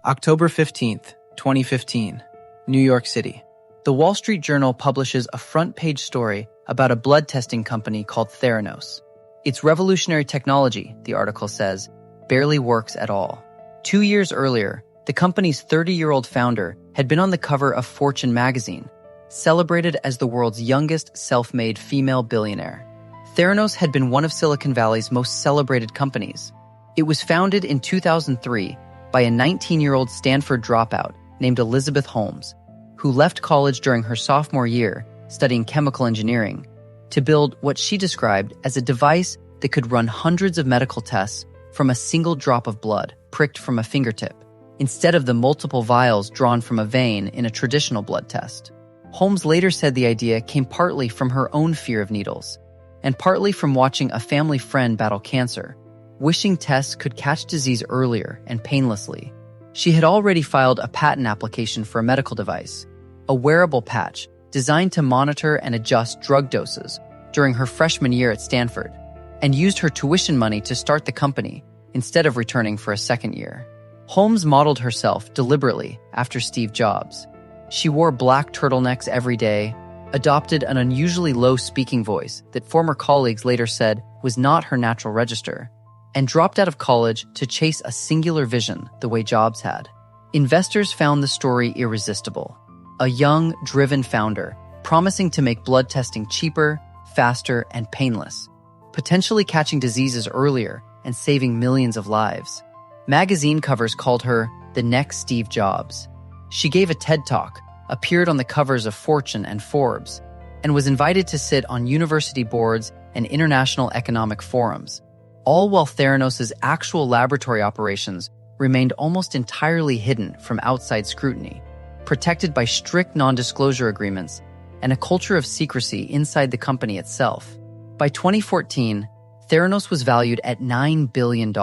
October 15th, 2015, New York City. The Wall Street Journal publishes a front-page story about a blood testing company called Theranos. Its revolutionary technology, the article says, barely works at all. 2 years earlier, the company's 30-year-old founder had been on the cover of Fortune magazine, celebrated as the world's youngest self-made female billionaire. Theranos had been one of Silicon Valley's most celebrated companies. It was founded in 2003 by a 19-year-old Stanford dropout named Elizabeth Holmes, who left college during her sophomore year studying chemical engineering to build what she described as a device that could run hundreds of medical tests from a single drop of blood pricked from a fingertip, instead of the multiple vials drawn from a vein in a traditional blood test. Holmes later said the idea came partly from her own fear of needles, and partly from watching a family friend battle cancer, wishing tests could catch disease earlier and painlessly. She had already filed a patent application for a medical device, a wearable patch designed to monitor and adjust drug doses during her freshman year at Stanford, and used her tuition money to start the company instead of returning for a second year. Holmes modeled herself deliberately after Steve Jobs. She wore black turtlenecks every day, adopted an unusually low speaking voice that former colleagues later said was not her natural register, and dropped out of college to chase a singular vision the way Jobs had. Investors found the story irresistible. A young, driven founder promising to make blood testing cheaper, faster, and painless, potentially catching diseases earlier and saving millions of lives. Magazine covers called her the next Steve Jobs. She gave a TED Talk, appeared on the covers of Fortune and Forbes, and was invited to sit on university boards and international economic forums, all while Theranos' actual laboratory operations remained almost entirely hidden from outside scrutiny, protected by strict non-disclosure agreements and a culture of secrecy inside the company itself. By 2014, Theranos was valued at $9 billion,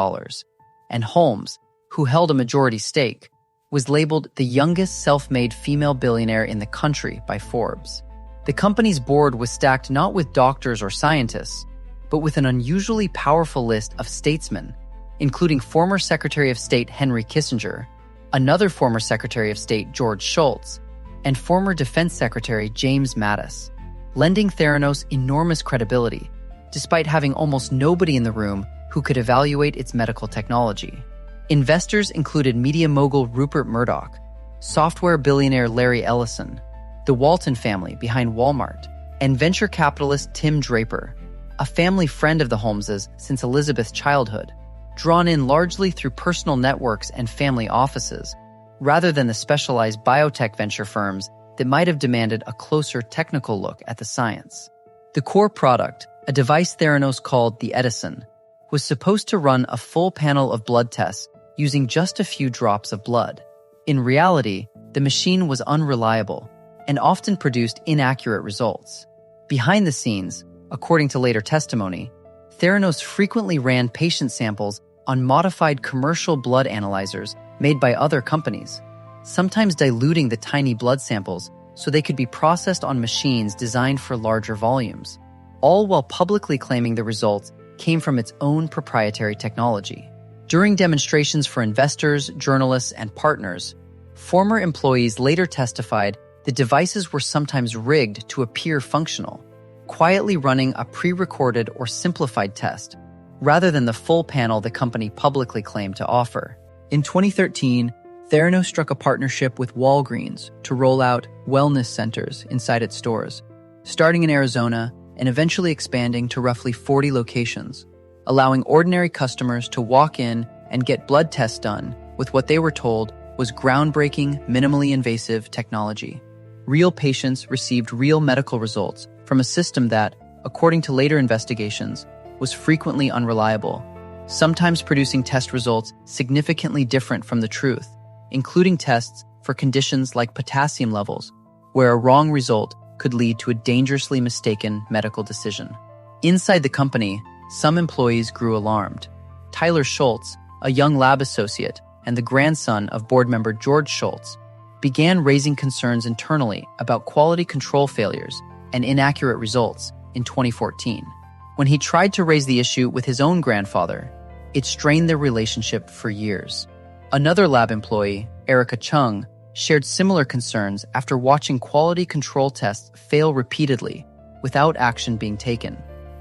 and Holmes, who held a majority stake, was labeled the youngest self-made female billionaire in the country by Forbes. The company's board was stacked not with doctors or scientists, but with an unusually powerful list of statesmen, including former Secretary of State Henry Kissinger, another former Secretary of State George Shultz, and former Defense Secretary James Mattis, lending Theranos enormous credibility, despite having almost nobody in the room who could evaluate its medical technology. Investors included media mogul Rupert Murdoch, software billionaire Larry Ellison, the Walton family behind Walmart, and venture capitalist Tim Draper, a family friend of the Holmeses since Elizabeth's childhood, drawn in largely through personal networks and family offices, rather than the specialized biotech venture firms that might have demanded a closer technical look at the science. The core product, a device Theranos called the Edison, was supposed to run a full panel of blood tests using just a few drops of blood. In reality, the machine was unreliable and often produced inaccurate results. Behind the scenes, according to later testimony, Theranos frequently ran patient samples on modified commercial blood analyzers made by other companies, sometimes diluting the tiny blood samples so they could be processed on machines designed for larger volumes, all while publicly claiming the results came from its own proprietary technology. During demonstrations for investors, journalists, and partners, former employees later testified the devices were sometimes rigged to appear functional, quietly running a pre-recorded or simplified test, rather than the full panel the company publicly claimed to offer. In 2013, Theranos struck a partnership with Walgreens to roll out wellness centers inside its stores, starting in Arizona and eventually expanding to roughly 40 locations, allowing ordinary customers to walk in and get blood tests done with what they were told was groundbreaking, minimally invasive technology. Real patients received real medical results from a system that, according to later investigations, was frequently unreliable, sometimes producing test results significantly different from the truth, including tests for conditions like potassium levels, where a wrong result could lead to a dangerously mistaken medical decision. Inside the company, some employees grew alarmed. Tyler Schultz, a young lab associate and the grandson of board member George Schultz, began raising concerns internally about quality control failures and inaccurate results in 2014. When he tried to raise the issue with his own grandfather, it strained their relationship for years. Another lab employee, Erica Chung, shared similar concerns after watching quality control tests fail repeatedly without action being taken.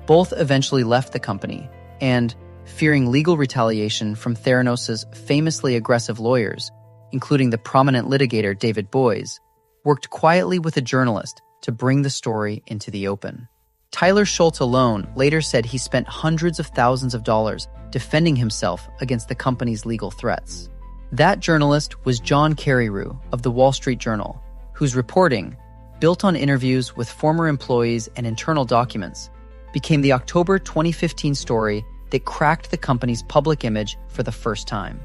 Both eventually left the company and, fearing legal retaliation from Theranos' famously aggressive lawyers, including the prominent litigator David Boies, worked quietly with a journalist to bring the story into the open. Tyler Schultz alone later said he spent hundreds of thousands of dollars defending himself against the company's legal threats. That journalist was John Carreyrou of the Wall Street Journal, whose reporting, built on interviews with former employees and internal documents, became the October 2015 story that cracked the company's public image for the first time.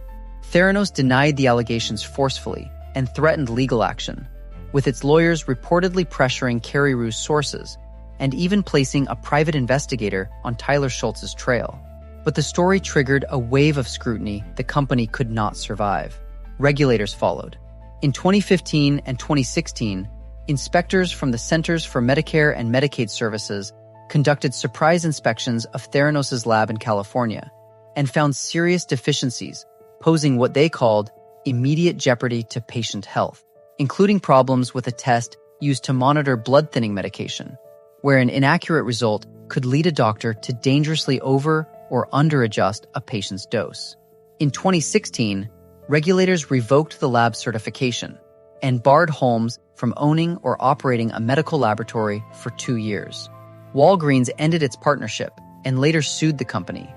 Theranos denied the allegations forcefully and threatened legal action, with its lawyers reportedly pressuring Carreyrou's sources and even placing a private investigator on Tyler Schultz's trail. But the story triggered a wave of scrutiny the company could not survive. Regulators followed. In 2015 and 2016, inspectors from the Centers for Medicare and Medicaid Services conducted surprise inspections of Theranos' lab in California and found serious deficiencies, posing what they called immediate jeopardy to patient health, including problems with a test used to monitor blood thinning medication, where an inaccurate result could lead a doctor to dangerously over or under-adjust a patient's dose. In 2016, regulators revoked the lab's certification and barred Holmes from owning or operating a medical laboratory for 2 years. Walgreens ended its partnership and later sued the company,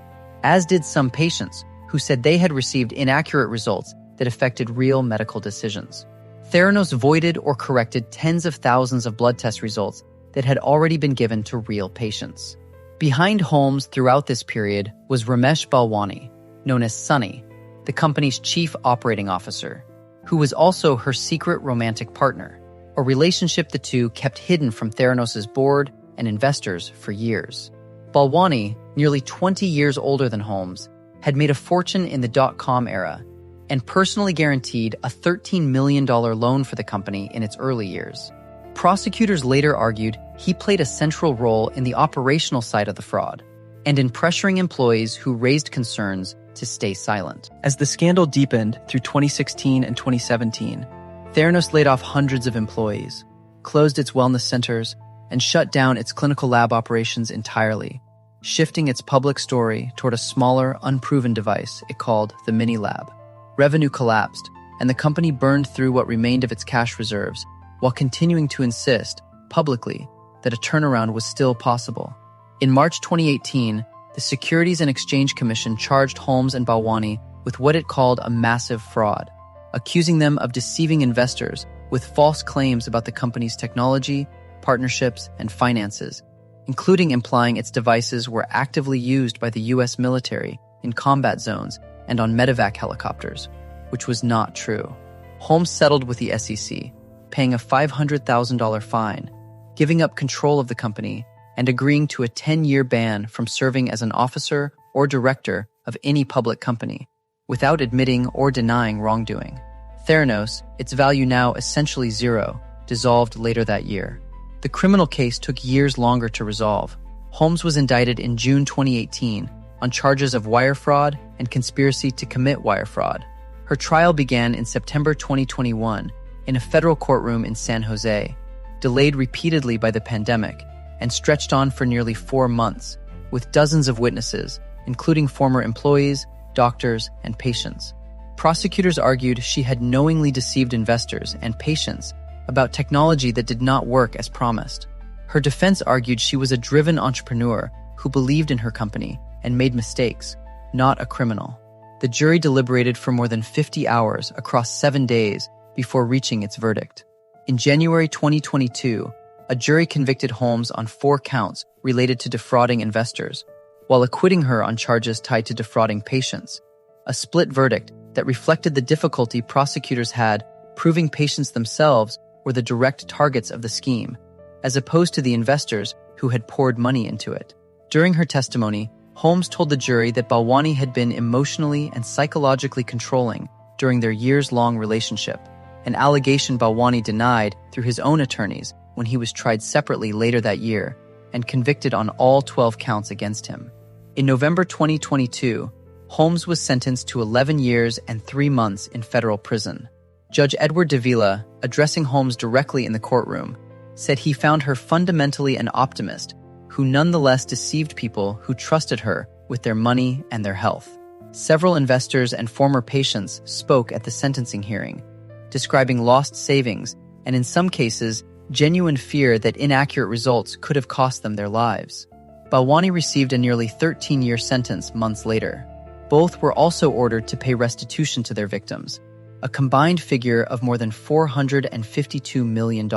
as did some patients who said they had received inaccurate results that affected real medical decisions. Theranos voided or corrected tens of thousands of blood test results that had already been given to real patients. Behind Holmes throughout this period was Ramesh Balwani, known as Sunny, the company's chief operating officer, who was also her secret romantic partner, a relationship the two kept hidden from Theranos' board and investors for years. Balwani, nearly 20 years older than Holmes, had made a fortune in the dot-com era and personally guaranteed a $13 million loan for the company in its early years. Prosecutors later argued he played a central role in the operational side of the fraud and in pressuring employees who raised concerns to stay silent. As the scandal deepened through 2016 and 2017, Theranos laid off hundreds of employees, closed its wellness centers, and shut down its clinical lab operations entirely, shifting its public story toward a smaller, unproven device it called the Mini Lab. Revenue collapsed, and the company burned through what remained of its cash reserves while continuing to insist, publicly, that a turnaround was still possible. In March 2018, the Securities and Exchange Commission charged Holmes and Balwani with what it called a massive fraud, accusing them of deceiving investors with false claims about the company's technology, partnerships, and finances, including implying its devices were actively used by the U.S. military in combat zones and on medevac helicopters, which was not true. Holmes settled with the SEC, paying a $500,000 fine, giving up control of the company, and agreeing to a 10-year ban from serving as an officer or director of any public company, without admitting or denying wrongdoing. Theranos, its value now essentially zero, dissolved later that year. The criminal case took years longer to resolve. Holmes was indicted in June 2018 on charges of wire fraud and conspiracy to commit wire fraud. Her trial began in September 2021 in a federal courtroom in San Jose, delayed repeatedly by the pandemic, and stretched on for nearly 4 months, with dozens of witnesses, including former employees, doctors, and patients. Prosecutors argued she had knowingly deceived investors and patients about technology that did not work as promised. Her defense argued she was a driven entrepreneur who believed in her company and made mistakes, not a criminal. The jury deliberated for more than 50 hours across 7 days before reaching its verdict. In January 2022, a jury convicted Holmes on 4 counts related to defrauding investors, while acquitting her on charges tied to defrauding patients, a split verdict that reflected the difficulty prosecutors had proving patients themselves were the direct targets of the scheme, as opposed to the investors who had poured money into it. During her testimony, Holmes told the jury that Balwani had been emotionally and psychologically controlling during their years-long relationship, an allegation Balwani denied through his own attorneys when he was tried separately later that year and convicted on all 12 counts against him. In November 2022, Holmes was sentenced to 11 years and 3 months in federal prison. Judge Edward Davila, addressing Holmes directly in the courtroom, said he found her fundamentally an optimist who nonetheless deceived people who trusted her with their money and their health. Several investors and former patients spoke at the sentencing hearing, describing lost savings and, in some cases, genuine fear that inaccurate results could have cost them their lives. Balwani received a nearly 13-year sentence months later. Both were also ordered to pay restitution to their victims, a combined figure of more than $452 million.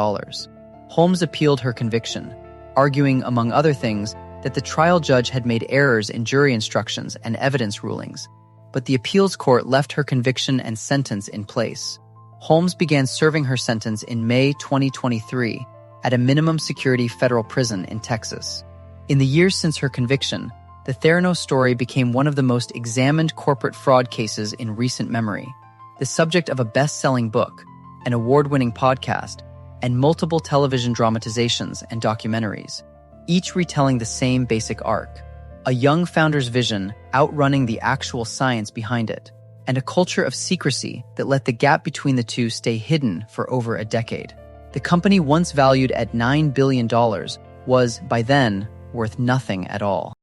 Holmes appealed her conviction, arguing, among other things, that the trial judge had made errors in jury instructions and evidence rulings, but the appeals court left her conviction and sentence in place. Holmes began serving her sentence in May 2023 at a minimum security federal prison in Texas. In the years since her conviction, the Theranos story became one of the most examined corporate fraud cases in recent memory, the subject of a best-selling book, an award-winning podcast, and multiple television dramatizations and documentaries, each retelling the same basic arc: a young founder's vision outrunning the actual science behind it, and a culture of secrecy that let the gap between the two stay hidden for over a decade. The company, once valued at $9 billion, was, by then, worth nothing at all.